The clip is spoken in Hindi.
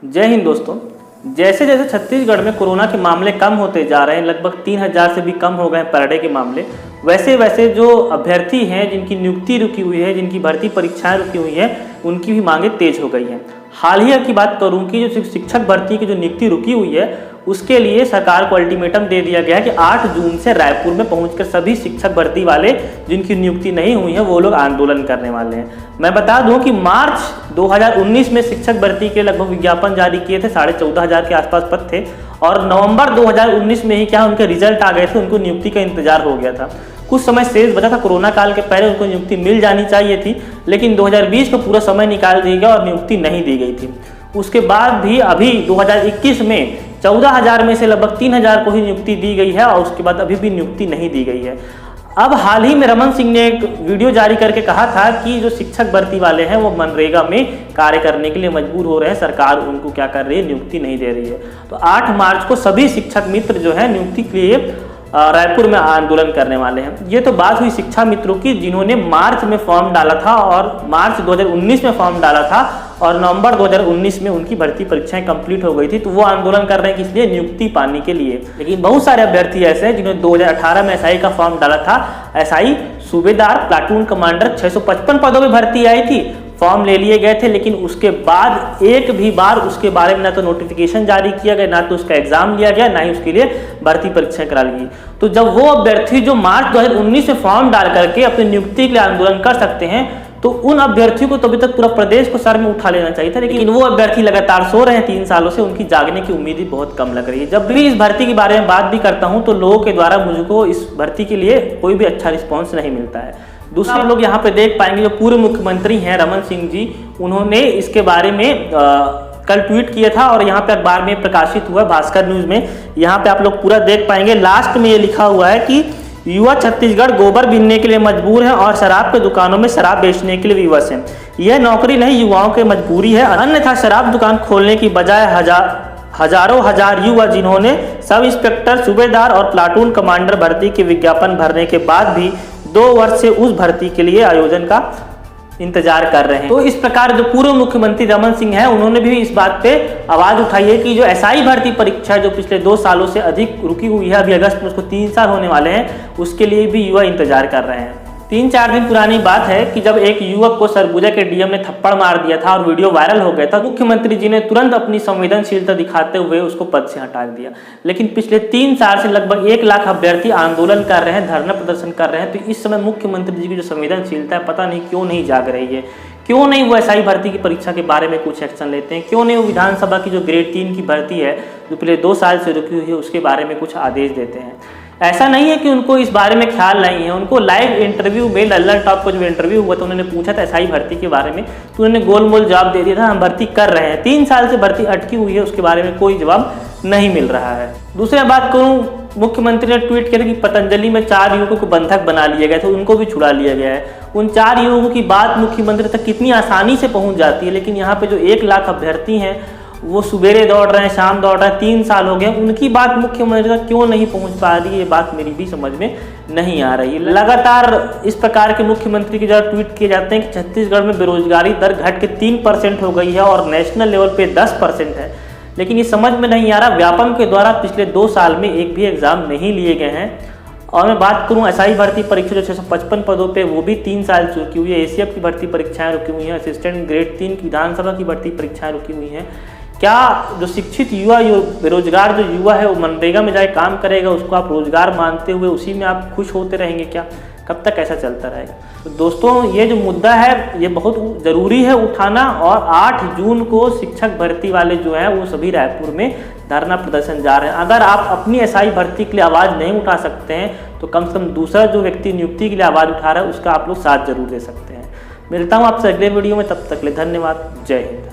जय हिंद दोस्तों। जैसे जैसे छत्तीसगढ़ में कोरोना के मामले कम होते जा रहे हैं, लगभग 3000 से भी कम हो गए हैं पर डे के मामले, वैसे वैसे जो अभ्यर्थी हैं जिनकी नियुक्ति रुकी हुई है, जिनकी भर्ती परीक्षाएं रुकी हुई हैं, उनकी भी मांगे तेज हो गई हैं। हाल ही की बात करूं कि जो शिक्षक भर्ती की जो नियुक्ति रुकी हुई है उसके लिए सरकार को अल्टीमेटम दे दिया गया है कि 8 जून से रायपुर में पहुंचकर सभी शिक्षक भर्ती वाले जिनकी नियुक्ति नहीं हुई है वो लोग आंदोलन करने वाले हैं। मैं बता दूं कि मार्च 2019 में शिक्षक भर्ती के लगभग विज्ञापन जारी किए थे, 14,500 के आसपास पद थे, और नवंबर 2019 में ही क्या उनके रिजल्ट आ गए थे, उनको नियुक्ति का इंतजार हो गया था। कुछ समय शेष बचा था, कोरोना काल के पहले उनको नियुक्ति मिल जानी चाहिए थी, लेकिन 2020 को पूरा समय निकाल दिया गया और नियुक्ति नहीं दी गई थी। उसके बाद भी अभी 2021 में 14,000 में से लगभग 3,000 को ही नियुक्ति दी गई है और उसके बाद अभी भी नियुक्ति नहीं दी गई है। अब हाल ही में रमन सिंह ने एक वीडियो जारी करके कहा था कि जो शिक्षक भर्ती वाले हैं वो मनरेगा में कार्य करने के लिए मजबूर हो रहे हैं, सरकार उनको क्या कर रही है, नियुक्ति नहीं दे रही है। तो 8 मार्च को सभी शिक्षक मित्र जो है नियुक्ति के लिए रायपुर में आंदोलन करने वाले हैं। ये तो बात हुई शिक्षा मित्रों की जिन्होंने मार्च में फॉर्म डाला था और मार्च 2019 में फॉर्म डाला था और नवंबर 2019 में उनकी भर्ती परीक्षाएं कंप्लीट हो गई थी, तो वो आंदोलन कर रहे हैं किस लिए, नियुक्ति पाने के लिए। लेकिन बहुत सारे अभ्यर्थी ऐसे हैं जिन्होंने 2018 में एसआई का फॉर्म डाला था। एसआई सूबेदार, प्लाटून कमांडर 655 पदों में भर्ती आई थी, फॉर्म ले लिए गए थे, लेकिन उसके बाद एक भी बार उसके बारे में ना तो नोटिफिकेशन जारी किया गया, ना तो उसका एग्जाम लिया गया, ना ही उसके लिए भर्ती परीक्षाएं करा ली। तो जब वो अभ्यर्थी जो मार्च 2019 में फॉर्म डाल करके अपनी नियुक्ति के लिए आंदोलन कर सकते हैं, तो उन अभ्यर्थियों को तो अभी तक पूरा प्रदेश को सर में उठा लेना चाहिए था, लेकिन वो अभ्यर्थी लगातार सो रहे हैं 3 सालों से, उनकी जागने की उम्मीद ही बहुत कम लग रही है। जब भी इस भर्ती के बारे में बात भी करता हूं तो लोगों के द्वारा मुझको इस भर्ती के लिए कोई भी अच्छा रिस्पॉन्स नहीं मिलता है। दूसरा लोग यहाँ पे देख पाएंगे जो पूर्व मुख्यमंत्री हैं रमन सिंह जी, उन्होंने इसके बारे में कल ट्वीट किया था और यहाँ पे अखबार में प्रकाशित हुआ भास्कर न्यूज में। यहाँ पे आप लोग पूरा देख पाएंगे। लास्ट में ये लिखा हुआ है कि युवा छत्तीसगढ़ गोबर बीनने के लिए मजबूर है और शराब के दुकानों में शराब बेचने के लिए विवश है। यह नौकरी नहीं, युवाओं की मजबूरी है, अन्यथा शराब दुकान खोलने की बजाय हजारों हजार युवा जिन्होंने सब इंस्पेक्टर, सूबेदार और प्लाटून कमांडर भर्ती के विज्ञापन भरने के बाद भी 2 वर्ष से उस भर्ती के लिए आयोजन का इंतजार कर रहे हैं। तो इस प्रकार जो पूर्व मुख्यमंत्री रमन सिंह है उन्होंने भी इस बात पे आवाज उठाई है कि जो एसआई भर्ती परीक्षा जो पिछले 2 सालों से अधिक रुकी हुई है, अभी अगस्त में उसको 3 साल होने वाले हैं, उसके लिए भी युवा इंतजार कर रहे हैं। 3-4 दिन पुरानी बात है कि जब एक युवक को सरगुजा के डीएम ने थप्पड़ मार दिया था और वीडियो वायरल हो गया था, मुख्यमंत्री जी ने तुरंत अपनी संवेदनशीलता दिखाते हुए उसको पद से हटा दिया। लेकिन पिछले 3 साल से लगभग 1 लाख अभ्यर्थी आंदोलन कर रहे हैं, धरना प्रदर्शन कर रहे हैं, तो इस समय मुख्यमंत्री जी की जो संवेदनशीलता है पता नहीं क्यों नहीं जाग रही है। क्यों नहीं वो एसआई भर्ती की परीक्षा के बारे में कुछ एक्शन लेते हैं, क्यों नहीं वो विधानसभा की जो ग्रेड 3 की भर्ती है जो पिछले 2 साल से रुकी हुई है उसके बारे में कुछ आदेश देते हैं। ऐसा नहीं है कि उनको इस बारे में ख्याल नहीं है। उनको लाइव इंटरव्यू में लल्लन टॉप को जो इंटरव्यू हुआ था उन्होंने पूछा था एसआई भर्ती के बारे में, तो उन्होंने गोलमोल जवाब दे दिया था, हम भर्ती कर रहे हैं। 3 साल से भर्ती अटकी हुई है, उसके बारे में कोई जवाब नहीं मिल रहा है। दूसरी बात करूं, मुख्यमंत्री ने ट्वीट किया था कि पतंजलि में 4 युवकों को बंधक बना लिया गया था, उनको भी छुड़ा लिया गया है। उन 4 युवकों की बात मुख्यमंत्री तक कितनी आसानी से पहुंच जाती है, लेकिन यहाँ पे जो 1 लाख अभ्यर्थी हैं वो सुबेरे दौड़ रहे हैं, शाम दौड़ रहे हैं, 3 साल हो गए, उनकी बात मुख्यमंत्री तक क्यों नहीं पहुंच पा रही है, ये बात मेरी भी समझ में नहीं आ रही। लगातार इस प्रकार के मुख्यमंत्री के जब ट्वीट किए जाते हैं कि छत्तीसगढ़ में बेरोजगारी दर घट के 3% हो गई है और नेशनल लेवल पे 10% है, लेकिन ये समझ में नहीं आ रहा व्यापम के द्वारा पिछले 2 साल में एक भी एग्जाम नहीं लिए गए हैं। और मैं बात करूं एसआई भर्ती परीक्षा जो 655 पदों पे वो भी 3 साल से रुकी हुई है। एसीएफ की भर्ती परीक्षाएं रुकी हुई हैं, असिस्टेंट ग्रेड 3 की विधानसभा की भर्ती परीक्षाएं रुकी हुई हैं। क्या जो शिक्षित युवा, बेरोजगार जो युवा है वो मनरेगा में जाए काम करेगा, उसको आप रोजगार मानते हुए उसी में आप खुश होते रहेंगे क्या? कब तक ऐसा चलता रहेगा? तो दोस्तों ये जो मुद्दा है ये बहुत ज़रूरी है उठाना, और 8 जून को शिक्षक भर्ती वाले जो हैं वो सभी रायपुर में धरना प्रदर्शन जा रहे हैं। अगर आप अपनी एसआई भर्ती के लिए आवाज़ नहीं उठा सकते हैं तो कम से कम दूसरा जो व्यक्ति नियुक्ति के लिए आवाज़ उठा रहा है उसका आप लोग साथ जरूर दे सकते हैं। मिलता हूँ आपसे अगले वीडियो में, तब तक के लिए धन्यवाद। जय हिंद।